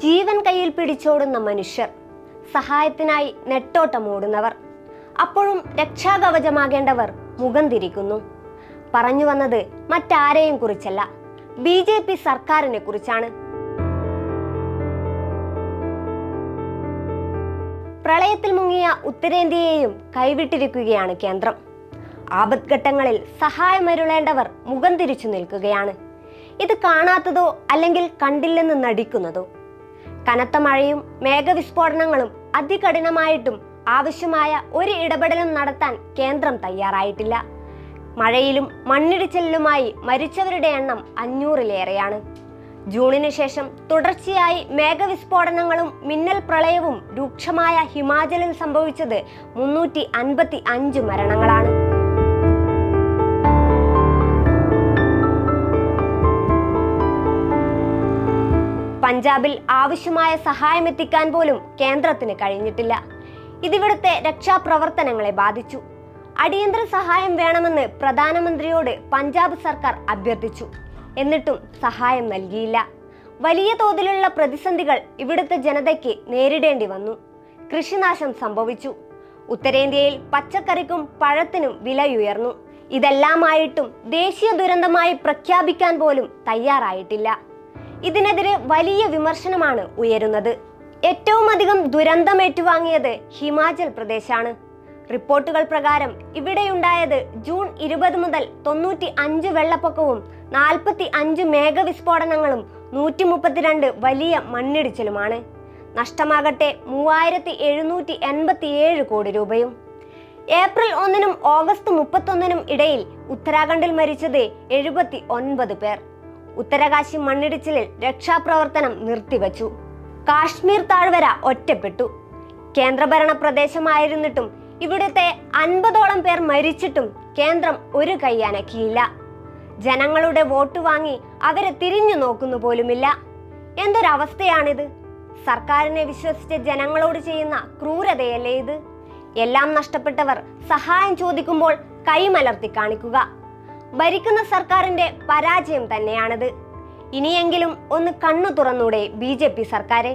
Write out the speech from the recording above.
ജീവൻ കയ്യിൽ പിടിച്ചോടുന്ന മനുഷ്യർ, സഹായത്തിനായി നെട്ടോട്ടമോടുന്നവർ, അപ്പോഴും രക്ഷാകവചമാകേണ്ടവർ മുഖം തിരിക്കുന്നു. പറഞ്ഞു വന്നത് മറ്റാരെയും കുറിച്ചല്ല, BJP സർക്കാരിനെ കുറിച്ചാണ്. പ്രളയത്തിൽ മുങ്ങിയ ഉത്തരേന്ത്യയെയും കൈവിട്ടിരിക്കുകയാണ് കേന്ദ്രം. ആപത്ഘട്ടങ്ങളിൽ സഹായമരുളേണ്ടവർ മുഖം തിരിച്ചു നിൽക്കുകയാണ്. ഇത് കാണാത്തതോ അല്ലെങ്കിൽ കണ്ടില്ലെന്ന് നടിക്കുന്നതോ? കനത്ത മഴയും മേഘവിസ്ഫോടനങ്ങളും അതികഠിനമായിട്ടും ആവശ്യമായ ഒരു ഇടപെടലും നടത്താൻ കേന്ദ്രം തയ്യാറായിട്ടില്ല. മഴയിലും മണ്ണിടിച്ചിലുമായി മരിച്ചവരുടെ എണ്ണം 500-ലേറെയാണ്. ജൂണിന് ശേഷം തുടർച്ചയായി മേഘവിസ്ഫോടനങ്ങളും മിന്നൽ പ്രളയവും രൂക്ഷമായ ഹിമാചലിൽ സംഭവിച്ചത് 355 മരണങ്ങളാണ്. പഞ്ചാബിൽ ആവശ്യമായ സഹായം എത്തിക്കാൻ പോലും കേന്ദ്രത്തിന് കഴിഞ്ഞിട്ടില്ല. ഇതിവിടുത്തെ രക്ഷാപ്രവർത്തനങ്ങളെ ബാധിച്ചു. അടിയന്തര സഹായം വേണമെന്ന് പ്രധാനമന്ത്രിയോട് പഞ്ചാബ് സർക്കാർ അഭ്യർത്ഥിച്ചു. എന്നിട്ടും സഹായം നൽകിയില്ല. വലിയ തോതിലുള്ള പ്രതിസന്ധികൾ ഇവിടുത്തെ ജനതയ്ക്ക് നേരിടേണ്ടി വന്നു. കൃഷിനാശം സംഭവിച്ചു. ഉത്തരേന്ത്യയിൽ പച്ചക്കറിക്കും പഴത്തിനും വിലയുയർന്നു. ഇതെല്ലാമായിട്ടും ദേശീയ ദുരന്തമായി പ്രഖ്യാപിക്കാൻ പോലും തയ്യാറായിട്ടില്ല. ഇതിനെതിരെ വലിയ വിമർശനമാണ് ഉയരുന്നത്. ഏറ്റവും അധികം ദുരന്തം ഏറ്റുവാങ്ങിയത് ഹിമാചൽ പ്രദേശാണ്. റിപ്പോർട്ടുകൾ പ്രകാരം ഇവിടെയുണ്ടായത് ജൂൺ 20 മുതൽ 95 വെള്ളപ്പൊക്കവും 45 മേഘവിസ്ഫോടനങ്ങളും 132 വലിയ മണ്ണിടിച്ചിലുമാണ്. നഷ്ടമാകട്ടെ 3787 കോടി രൂപയും. ഏപ്രിൽ 1-നും ഓഗസ്റ്റ് 31-നും ഇടയിൽ ഉത്തരാഖണ്ഡിൽ മരിച്ചത് 79 പേർ. ഉത്തരകാശി മണ്ണിടിച്ചിലിൽ രക്ഷാപ്രവർത്തനം നിർത്തിവച്ചു. കാശ്മീർ താഴ്വര ഒറ്റപ്പെട്ടു. കേന്ദ്രഭരണ പ്രദേശമായിരുന്നിട്ടും ഇവിടുത്തെ 50ഓളം പേർ മരിച്ചിട്ടും കേന്ദ്രം ഒരു കൈ അനക്കിയില്ല. ജനങ്ങളുടെ വോട്ട് വാങ്ങി അവരെ തിരിഞ്ഞു നോക്കുന്നു പോലുമില്ല. എന്തൊരവസ്ഥയാണിത്? സർക്കാരിനെ വിശ്വസിച്ച ജനങ്ങളോട് ചെയ്യുന്ന ക്രൂരതയല്ലേ ഇത്? എല്ലാം നഷ്ടപ്പെട്ടവർ സഹായം ചോദിക്കുമ്പോൾ കൈമലർത്തി കാണിക്കുക. ഭരിക്കുന്ന സർക്കാരിന്റെ പരാജയം തന്നെയാണത്. ഇനിയെങ്കിലും ഒന്ന് കണ്ണു തുറന്നൂടെ BJP സർക്കാരെ?